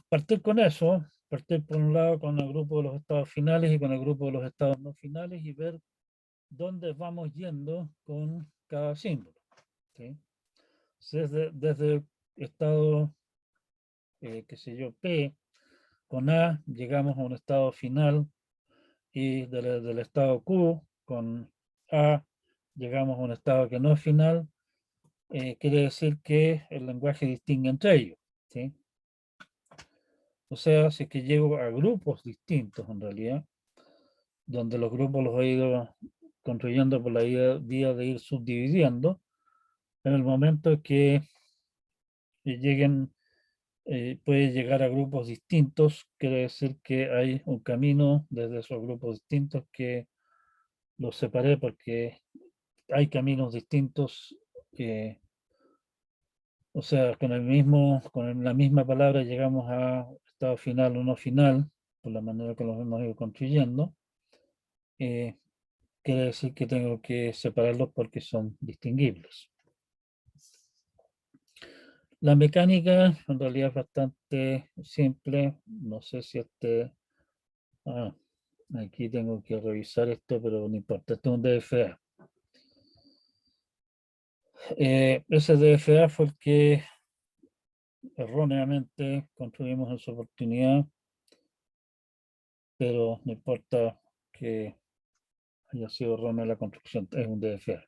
Partir con eso, partir por un lado con el grupo de los estados finales y con el grupo de los estados no finales y ver dónde vamos yendo con cada símbolo. ¿Sí? Desde el estado, qué sé yo, P, con A llegamos a un estado final y del estado Q con A llegamos a un estado que no es final, quiere decir que el lenguaje distingue entre ellos. ¿Sí? O sea, si es que llego a grupos distintos en realidad, donde los grupos los he ido construyendo por la vía de ir subdividiendo, en el momento que lleguen, puede llegar a grupos distintos, quiere decir que hay un camino desde esos grupos distintos que los separé porque hay caminos distintos, o sea, con la misma palabra llegamos a estado final o no final, por la manera que los hemos ido construyendo. Quiere decir que tengo que separarlos porque son distinguibles. La mecánica en realidad es bastante simple. No sé si aquí tengo que revisar esto, pero no importa. Esto es un DFA. Ese DFA fue el que erróneamente construimos en su oportunidad, pero no importa que haya sido errónea la construcción, es un DFA.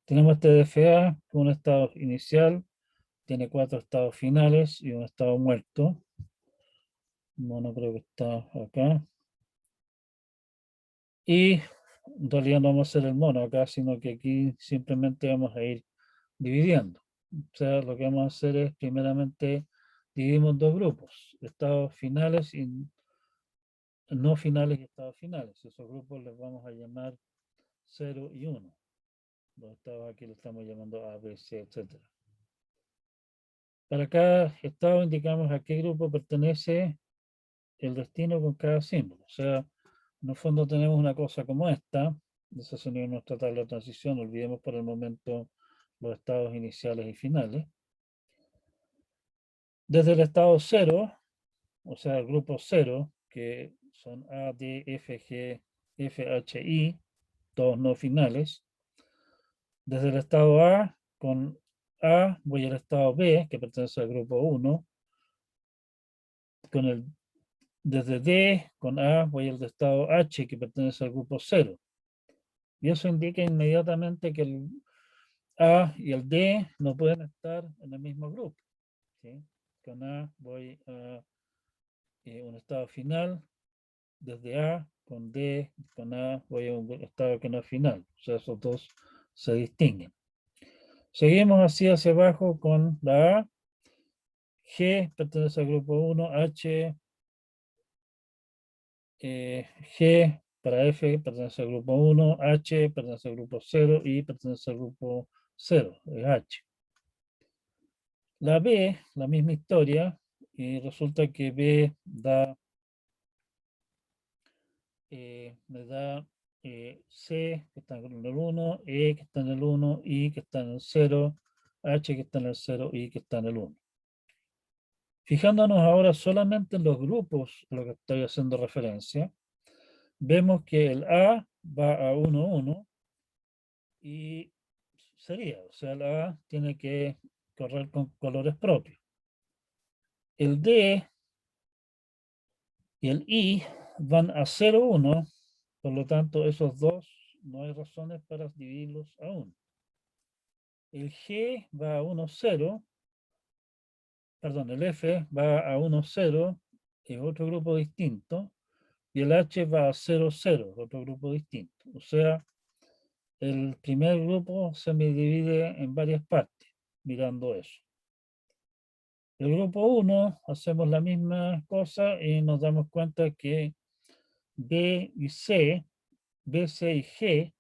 Tenemos este DFA con un estado inicial, tiene 4 estados finales y un estado muerto. Mono creo que está acá. Y en realidad no vamos a hacer el mono acá, sino que aquí simplemente vamos a ir dividiendo. O sea, lo que vamos a hacer es primeramente dividimos dos grupos, estados finales y no finales y estados finales. Esos grupos les vamos a llamar 0 y 1. Los estados aquí los estamos llamando A, B, C, etc. Para cada estado indicamos a qué grupo pertenece el destino con cada símbolo. O sea, en el fondo tenemos una cosa como esta. Esa sería nuestra tabla de transición. Olvidemos por el momento los estados iniciales y finales. Desde el estado 0, o sea, el grupo 0, que son A, D, F, G, F, H, I, todos no finales. Desde el estado A, con A voy al estado B, que pertenece al grupo 1. Desde D, con A, voy al estado H, que pertenece al grupo 0. Y eso indica inmediatamente que el A y el D no pueden estar en el mismo grupo. ¿Sí? Con A voy a un estado final, desde A, con D, con A voy a un estado que no es final. O sea, esos dos se distinguen. Seguimos así hacia abajo con la A. G pertenece al grupo 1, H, G para F pertenece al grupo 1, H pertenece al grupo 0 y pertenece al grupo 0, es H. La B, la misma historia, y resulta que B da, me da C, que está en el 1, E, que está en el 1, I, que está en el 0, H, que está en el 0, I, que está en el 1. Fijándonos ahora solamente en los grupos a los que estoy haciendo referencia, vemos que el A va a 1, 1, y sería, o sea, la A tiene que correr con colores propios. El D y el I van a 0, 1, por lo tanto esos dos no hay razones para dividirlos a 1. El G va a 1, 0, perdón, el F va a 1, 0, es otro grupo distinto, y el H va a 0, 0, otro grupo distinto. O sea, el primer grupo se me divide en varias partes, mirando eso. El grupo 1 hacemos la misma cosa y nos damos cuenta que B y C, B, C y G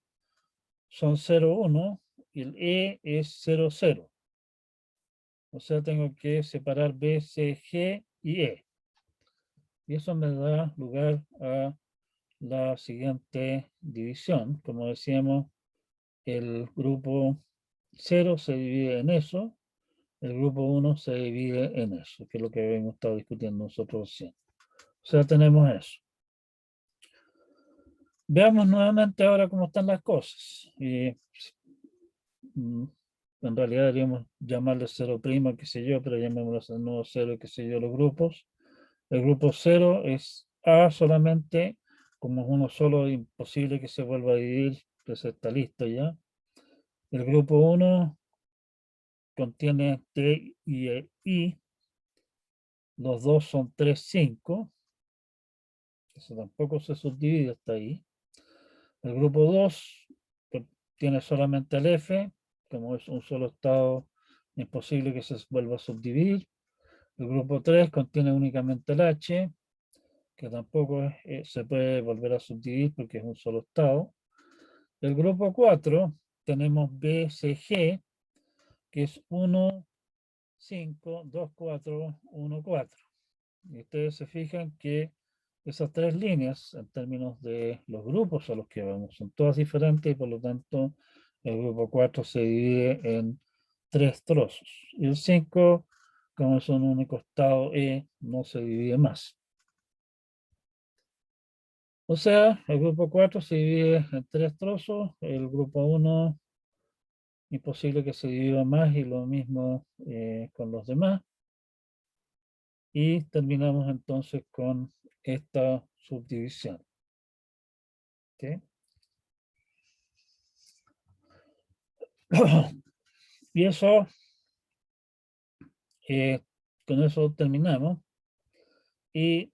son 0, 1 y el E es 0, 0. O sea, tengo que separar B, C, G y E. Y eso me da lugar a la siguiente división. Como decíamos, el grupo 0 se divide en eso, el grupo 1 se divide en eso, que es lo que habíamos estado discutiendo nosotros recién. O sea, tenemos eso. Veamos nuevamente ahora cómo están las cosas. En realidad deberíamos llamarle 0', qué sé yo, pero llamémoslo de nuevo 0, qué sé yo, los grupos. El grupo 0 es A solamente, como es uno solo, imposible que se vuelva a dividir, pues está listo ya. El grupo 1 contiene T y I, los dos son 3, 5, eso tampoco se subdivide hasta ahí. El grupo 2 tiene solamente el F, como es un solo estado, imposible que se vuelva a subdividir. El grupo 3 contiene únicamente el H, que tampoco se puede volver a subdividir porque es un solo estado. El grupo 4 tenemos B, C, G, que es 1, 5, 2, 4, 1, 4. Y ustedes se fijan que esas tres líneas, en términos de los grupos a los que vamos, son todas diferentes y por lo tanto el grupo 4 se divide en tres trozos. Y el 5, como es un único estado E, no se divide más. O sea, el grupo 4 se divide en tres trozos, el grupo 1 imposible que se divida más y lo mismo con los demás. Y terminamos entonces con esta subdivisión. ¿Okay? Y eso, con eso terminamos. Y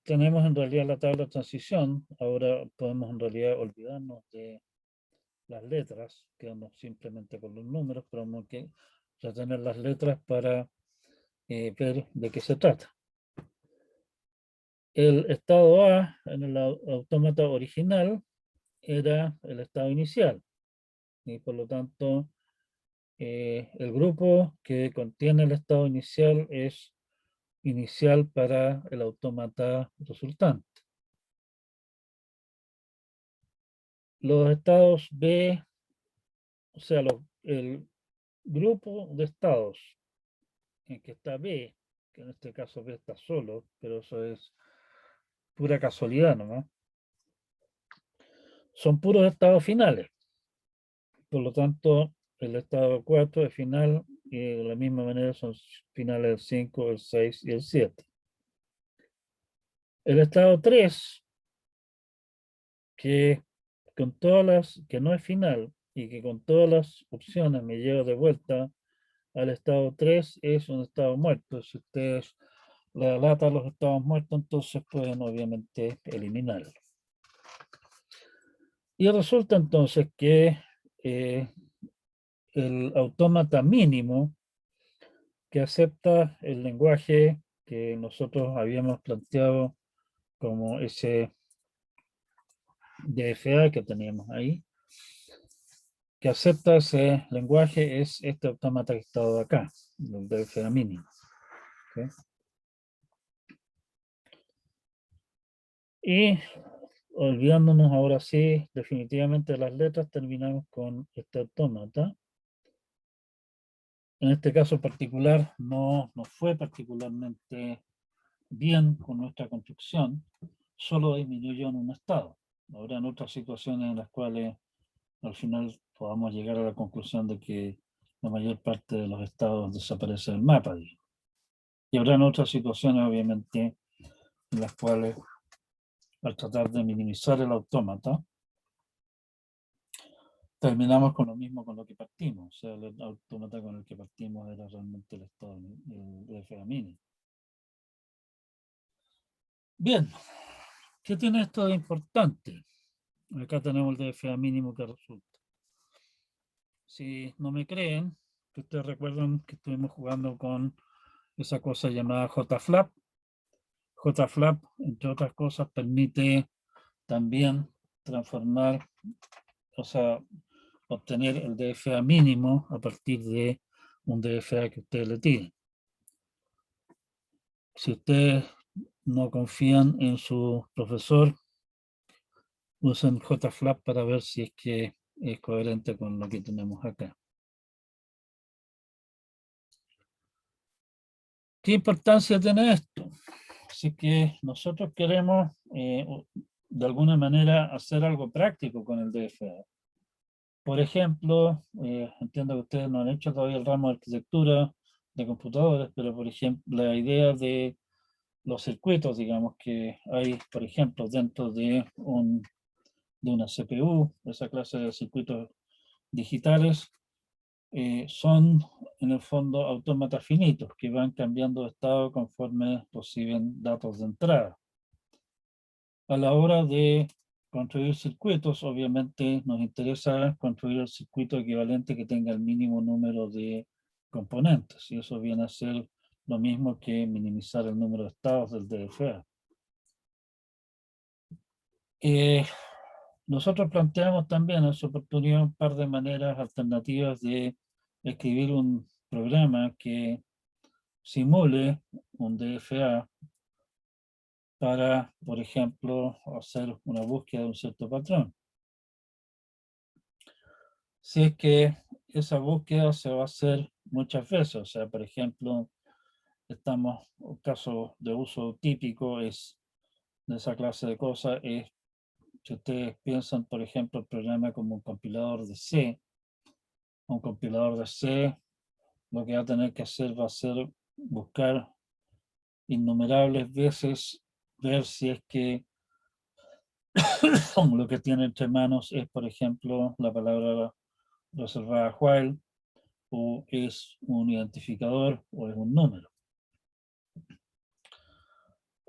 tenemos en realidad la tabla de transición. Ahora podemos en realidad olvidarnos de las letras, quedamos simplemente con los números, pero tenemos que retener las letras para ver de qué se trata. El estado A en el autómata original era el estado inicial y por lo tanto el grupo que contiene el estado inicial es inicial para el autómata resultante. Los estados B, o sea, el grupo de estados en que está B, que en este caso B está solo, pero eso es pura casualidad nomás, son puros estados finales. Por lo tanto, el estado 4 es final y de la misma manera son finales el 5, el 6 y el 7. El estado 3, que que no es final y que con todas las opciones me lleva de vuelta al estado 3, es un estado muerto. Si ustedes le alatan los estados muertos, entonces pueden obviamente eliminarlo. Y resulta entonces que el autómata mínimo que acepta el lenguaje que nosotros habíamos planteado como ese DFA que teníamos ahí, que acepta ese lenguaje es este autómata que está acá, el DFA mínimo. ¿Okay? Y olvidándonos ahora sí definitivamente de las letras, terminamos con este autómata. En este caso particular no nos fue particularmente bien con nuestra construcción, solo disminuyó en un estado. Habrá otras situaciones en las cuales al final podamos llegar a la conclusión de que la mayor parte de los estados desaparece del mapa. Y habrá otras situaciones, obviamente, en las cuales al tratar de minimizar el autómata, terminamos con lo mismo con lo que partimos. O sea, el autómata con el que partimos era realmente el estado de FA mini. Bien, ¿qué tiene esto de importante? Acá tenemos el DFA mínimo que resulta. Si no me creen, que ustedes recuerdan que estuvimos jugando con esa cosa llamada JFlap. JFlap, entre otras cosas, permite también transformar, o sea, obtener el DFA mínimo a partir de un DFA que ustedes le tienen. Si ustedes no confían en su profesor, usen JFlap para ver si es que es coherente con lo que tenemos acá. ¿Qué importancia tiene esto? Así que nosotros queremos de alguna manera hacer algo práctico con el DFA. Por ejemplo, entiendo que ustedes no han hecho todavía el ramo de arquitectura de computadores, pero por ejemplo, la idea de los circuitos, digamos, que hay, por ejemplo, dentro de una CPU, esa clase de circuitos digitales, son en el fondo autómatas finitos que van cambiando de estado conforme reciben datos de entrada. A la hora de construir circuitos, obviamente nos interesa construir el circuito equivalente que tenga el mínimo número de componentes, y eso viene a ser lo mismo que minimizar el número de estados del DFA. Nosotros planteamos también en su oportunidad un par de maneras alternativas de escribir un programa que simule un DFA para, por ejemplo, hacer una búsqueda de un cierto patrón. Si es que esa búsqueda se va a hacer muchas veces, o sea, por ejemplo, un caso de uso típico es de esa clase de cosas, es si ustedes piensan, por ejemplo, el programa como un compilador de C, un compilador de C, lo que va a tener que hacer va a ser buscar innumerables veces, ver si es que lo que tiene entre manos es, por ejemplo, la palabra reservada while, o es un identificador, o es un número.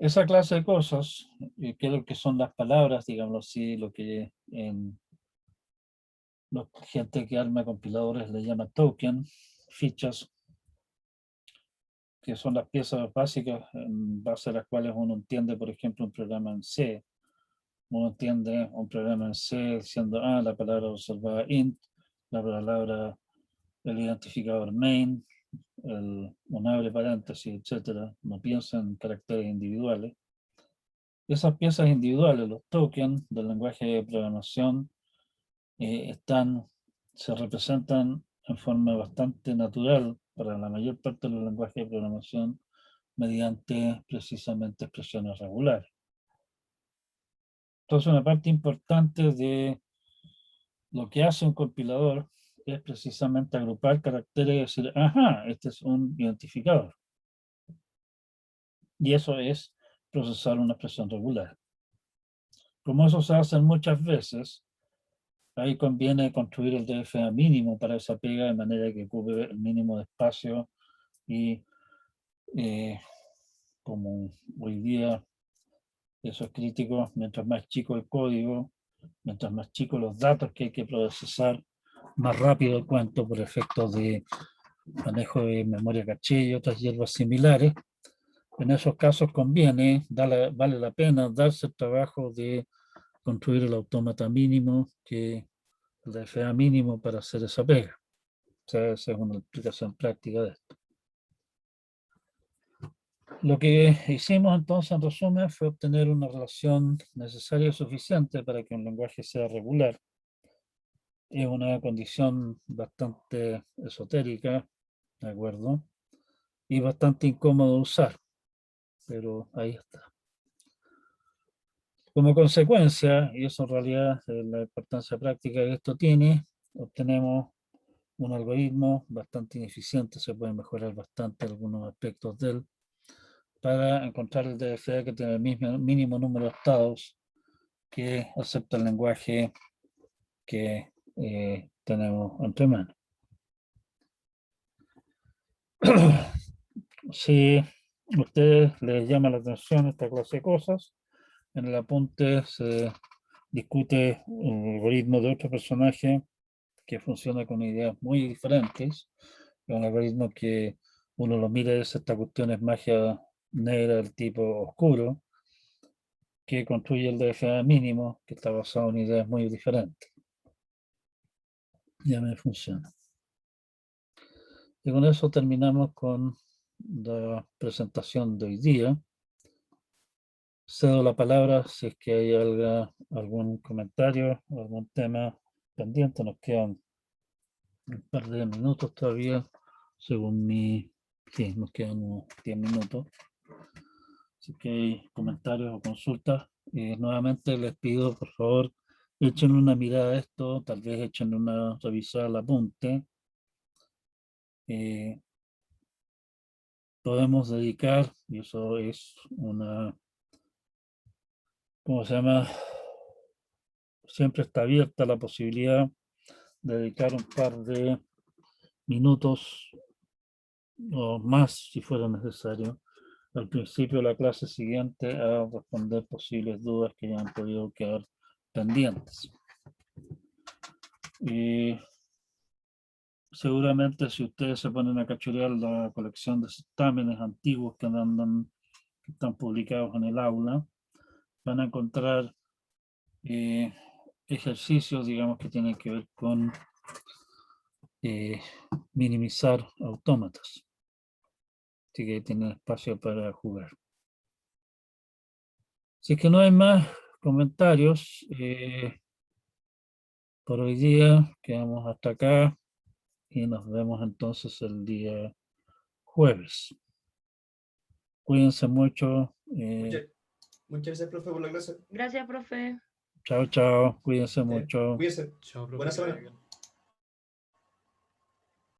Esa clase de cosas, que es lo que son las palabras, digámoslo así, lo que en la gente que arma compiladores le llama token, fichas, que son las piezas básicas en base a las cuales uno entiende, por ejemplo, un programa en C. Uno entiende un programa en C siendo la palabra reservada int, la palabra, el identificador main, un abre paréntesis, etcétera. No piensa en caracteres individuales. Esas piezas individuales, los tokens del lenguaje de programación, se representan en forma bastante natural para la mayor parte de los lenguajes de programación mediante precisamente expresiones regulares. Entonces, una parte importante de lo que hace un compilador es precisamente agrupar caracteres y decir, ajá, este es un identificador. Y eso es procesar una expresión regular. Como eso se hace muchas veces, ahí conviene construir el DFA mínimo para esa pega de manera que ocupe el mínimo de espacio y como hoy día eso es crítico, mientras más chico el código, mientras más chicos los datos que hay que procesar, más rápido el cuento por efectos de manejo de memoria caché y otras hierbas similares. En esos casos conviene, vale la pena darse el trabajo de construir el autómata mínimo, que el DFA mínimo para hacer esa pega. O sea, esa es una explicación práctica de esto. Lo que hicimos entonces, en resumen, fue obtener una relación necesaria y suficiente para que un lenguaje sea regular. Es una condición bastante esotérica, ¿de acuerdo? Y bastante incómodo de usar, pero ahí está. Como consecuencia, y eso en realidad es la importancia práctica que esto tiene, obtenemos un algoritmo bastante ineficiente, se puede mejorar bastante algunos aspectos de él, para encontrar el DFA que tiene el mismo mínimo número de estados que acepta el lenguaje que tenemos entre manos. Si a ustedes les llama la atención esta clase de cosas, en el apunte se discute un algoritmo de otro personaje que funciona con ideas muy diferentes. Es un algoritmo que uno lo mira y dice, esta cuestión es magia negra del tipo oscuro, que construye el DFA mínimo, que está basado en ideas muy diferentes. Ya me funciona. Y con eso terminamos con la presentación de hoy día. Cedo la palabra si es que hay algún comentario, algún tema pendiente. Nos quedan un par de minutos todavía, según mi... Sí, nos quedan unos 10 minutos. Si que hay comentarios o consultas, nuevamente les pido, por favor, echen una mirada a esto, tal vez echen una revisada al apunte. Podemos dedicar, y eso es una, ¿cómo se llama? Siempre está abierta la posibilidad de dedicar un par de minutos o más, si fuera necesario, al principio de la clase siguiente a responder posibles dudas que hayan podido quedar pendientes. Y seguramente si ustedes se ponen a cachurear la colección de certámenes antiguos que están publicados en el aula, van a encontrar ejercicios, digamos, que tienen que ver con minimizar autómatas. Así que tienen espacio para jugar. Si es que no hay más comentarios, por hoy día quedamos hasta acá y nos vemos entonces el día jueves. Cuídense mucho. Muchas gracias, profe, por la clase. Gracias, profe. Chao, chao. Cuídense mucho. Cuídense. Chao, profe. Buena semana.